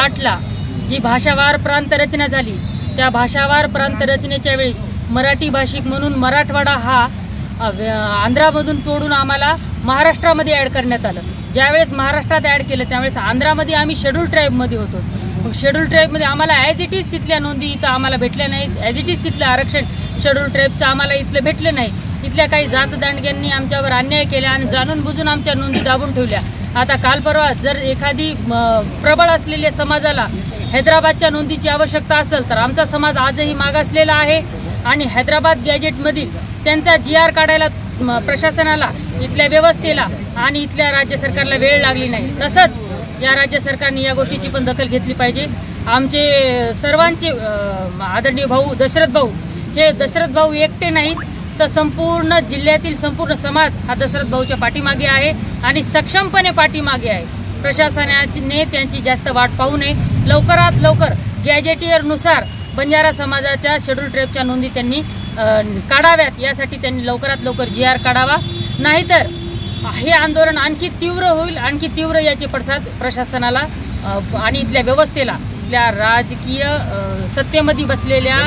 2008ला जी भाषावार प्रांत रचना झाली, त्या भाषावार प्रांत रचनेच्या वेळेस मराठी भाषिक म्हणून मराठवाडा हा आंध्रामधून तोडून आम्हाला महाराष्ट्रामध्ये ॲड करण्यात आलं। ज्यावेळेस महाराष्ट्रात ॲड केलं त्यावेळेस आंध्रामध्ये आम्ही शेड्यूल ट्राईबमध्ये होतो। मग शेड्यूल ट्राईबमध्ये आम्हाला ॲज इट इज तिथल्या नोंदी इथं आम्हाला भेटल्या नाहीत, ॲज इट इज तिथलं आरक्षण शेड्यूल ट्राईबचं आम्हाला इथलं भेटलं नाही। इथल्या काही जातदांडग्यांनी आमच्यावर अन्याय केला आणि जाणून बुजून आमच्या नोंदी दाबून ठेवल्या। आता काल परवा जर एखादी प्रबळ असलेल्या समाजाला हैदराबादच्या नोंदीची आवश्यकता असेल तर आमचा समाज आजही मागासलेला आहे आणि हैदराबाद गॅजेटमधील त्यांचा GR काढायला प्रशासनाला, इथल्या व्यवस्थेला आणि इथल्या राज्य सरकारला वेळ लागली नाही। तसंच या राज्य सरकारने या गोष्टीची पण दखल घेतली पाहिजे। आमचे सर्वांचे आदरणीय भाऊ दशरथ भाऊ, हे दशरथ भाऊ एकटे नाहीत तर संपूर्ण जिल्ह्यातील संपूर्ण समाज हा दशरथ भाऊच्या पाठीमागे आहे आणि सक्षमपणे पाठीमागे आहे। प्रशासनाने त्यांची जास्त वाट पाहू नये, लवकरात लवकर गॅजेटियरनुसार बंजारा समाजाच्या शेड्यूल ट्राईबच्या नोंदी त्यांनी काढाव्यात, यासाठी त्यांनी लवकरात लवकर GR काढावा, नाहीतर हे आंदोलन आणखी तीव्र होईल। आणखी तीव्र याचे पडसाद प्रशासनाला आणि इथल्या व्यवस्थेला, इथल्या राजकीय सत्तेमध्ये बसलेल्या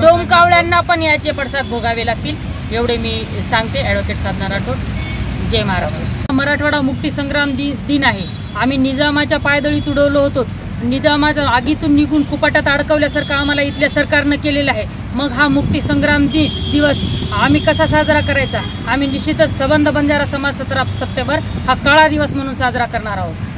डोमकावळ्यांना पण याचे पडसाद भोगावे लागतील, एवढे मी सांगते। ॲडव्होकेट साधना राठोड, जय महाराष्ट्र। मराठवाडा मुक्ती संग्राम दिन आहे। आम्ही निजामाच्या पायदळी तुडवलो होतो, निजामाच्या आगीतून निघून कुपाटात अडकवल्यासारखं आम्हाला इथल्या सरकारनं केलेलं आहे। मग हा मुक्ती संग्राम दिवस आम्ही कसा साजरा करायचा? आम्ही निश्चितच सबंध बंजारा समाज 17 सप्टेंबर हा काळा दिवस म्हणून साजरा करणार आहोत।